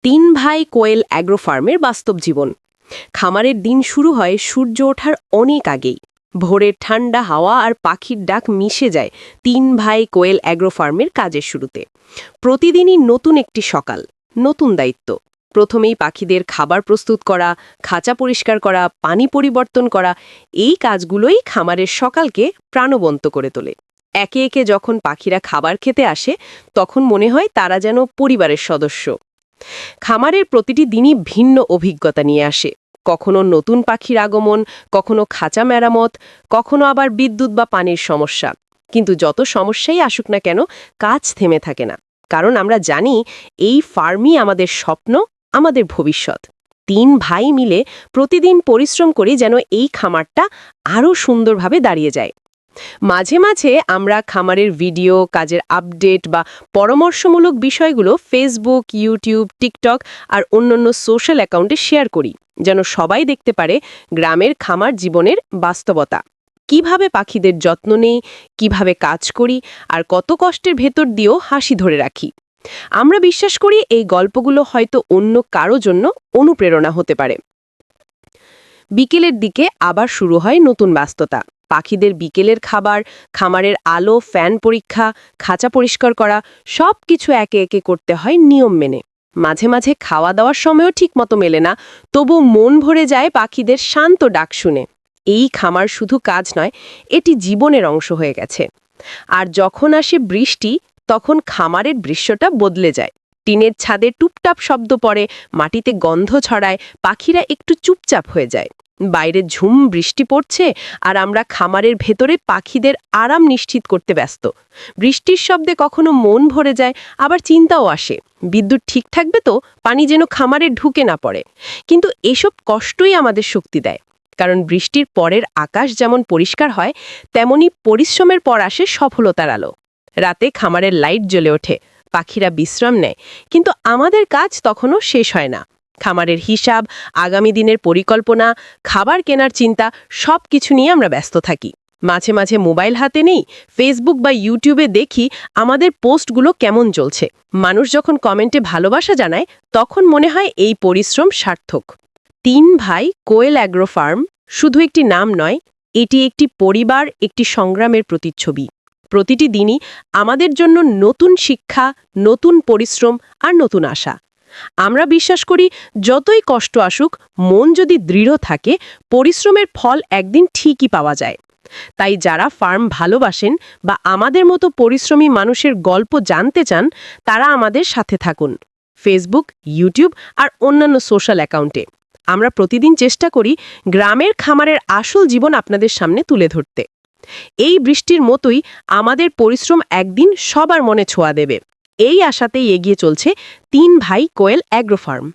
তিন ভাই কোয়েল অ্যাগ্রো ফার্মের বাস্তব জীবন। খামারের দিন শুরু হয় সূর্য ওঠার অনেক আগেই। ভোরের ঠান্ডা হাওয়া আর পাখির ডাক মিশে যায় তিন ভাই কোয়েল অ্যাগ্রো ফার্মের কাজের শুরুতে। প্রতিদিনই নতুন একটি সকাল, নতুন দায়িত্ব। প্রথমেই পাখিদের খাবার প্রস্তুত করা, খাঁচা পরিষ্কার করা, পানি পরিবর্তন করা, এই কাজগুলোই খামারের সকালকে প্রাণবন্ত করে তোলে। একে একে যখন পাখিরা খাবার খেতে আসে, তখন মনে হয় তারা যেন পরিবারের সদস্য। খামারের প্রতিটি দিনই ভিন্ন অভিজ্ঞতা নিয়ে আসে। কখনো নতুন পাখির আগমন, কখনো খাঁচা মেরামত, কখনো আবার বিদ্যুৎ বা পানির সমস্যা। কিন্তু যত সমস্যাই আসুক না কেন, কাজ থেমে থাকে না। কারণ আমরা জানি এই ফার্মই আমাদের স্বপ্ন, আমাদের ভবিষ্যৎ। তিন ভাই মিলে প্রতিদিন পরিশ্রম করি যেন এই খামারটা আরও সুন্দরভাবে দাঁড়িয়ে যায়। মাঝে মাঝে আমরা খামারের ভিডিও, কাজের আপডেট বা পরামর্শমূলক বিষয়গুলো ফেসবুক, ইউটিউব, টিকটক আর অন্যান্য সোশ্যাল অ্যাকাউন্টে শেয়ার করি, যেন সবাই দেখতে পারে গ্রামের খামার জীবনের বাস্তবতা। কিভাবে পাখিদের যত্ন নেই, কিভাবে কাজ করি, আর কত কষ্টের ভেতর দিয়েও হাসি ধরে রাখি। আমরা বিশ্বাস করি এই গল্পগুলো হয়তো অন্য কারো জন্য অনুপ্রেরণা হতে পারে। বিকেলের দিকে আবার শুরু হয় নতুন ব্যস্ততা। পাখিদের বিকেলের খাবার, খামারের আলো, ফ্যান পরীক্ষা, খাঁচা পরিষ্কার করা, সব কিছু একে একে করতে হয় নিয়ম মেনে। মাঝে মাঝে খাওয়া দাওয়ার সময়ও ঠিকমতো মেলে না, তবু মন ভরে যায় পাখিদের শান্ত ডাক শুনে। এই খামার শুধু কাজ নয়, এটি জীবনের অংশ হয়ে গেছে। আর যখন আসে বৃষ্টি, তখন খামারের দৃশ্যটা বদলে যায়। টিনের ছাদে টুপটাপ শব্দ পড়ে, মাটিতে গন্ধ ছড়ায়, পাখিরা একটু চুপচাপ হয়ে যায়। বাইরে ঝুম বৃষ্টি পড়ছে, আর আমরা খামারের ভেতরে পাখিদের আরাম নিশ্চিত করতে ব্যস্ত। বৃষ্টির শব্দে কখনো মন ভরে যায়, আবার চিন্তাও আসে, বিদ্যুৎ ঠিক থাকবে তো, পানি যেন খামারে ঢুকে না পড়ে। কিন্তু এসব কষ্টই আমাদের শক্তি দেয়। কারণ বৃষ্টির পরের আকাশ যেমন পরিষ্কার হয়, তেমনি পরিশ্রমের পর আসে সফলতার আলো। রাতে খামারের লাইট জ্বলে ওঠে, পাখিরা বিশ্রাম নেয়, কিন্তু আমাদের কাজ তখনও শেষ হয় না। খামারের হিসাব, আগামী দিনের পরিকল্পনা, খাবার কেনার চিন্তা, সব কিছু নিয়ে আমরা ব্যস্ত থাকি। মাঝে মাঝে মোবাইল হাতে নেই, ফেসবুক বা ইউটিউবে দেখি আমাদের পোস্টগুলো কেমন চলছে। মানুষ যখন কমেন্টে ভালোবাসা জানায়, তখন মনে হয় এই পরিশ্রম সার্থক। তিন ভাই কোয়েল অ্যাগ্রো ফার্ম শুধু একটি নাম নয়, এটি একটি পরিবার, একটি সংগ্রামের প্রতিচ্ছবি। প্রতিটি দিনই আমাদের জন্য নতুন শিক্ষা, নতুন পরিশ্রম আর নতুন আশা। আমরা বিশ্বাস করি যতই কষ্ট আসুক, মন যদি দৃঢ় থাকে, পরিশ্রমের ফল একদিন ঠিকই পাওয়া যায়। তাই যারা ফার্ম ভালোবাসেন বা আমাদের মতো পরিশ্রমী মানুষের গল্প জানতে চান, তারা আমাদের সাথে থাকুন ফেসবুক, ইউটিউব আর অন্যান্য সোশ্যাল অ্যাকাউন্টে। আমরা প্রতিদিন চেষ্টা করি গ্রামের খামারের আসল জীবন আপনাদের সামনে তুলে ধরতে। এই বৃষ্টির মতোই আমাদের পরিশ্রম একদিন সবার মনে ছোঁয়া দেবে। এই আশাতেই এগিয়ে চলছে তিন ভাই কোয়েল অ্যাগ্রো ফার্ম।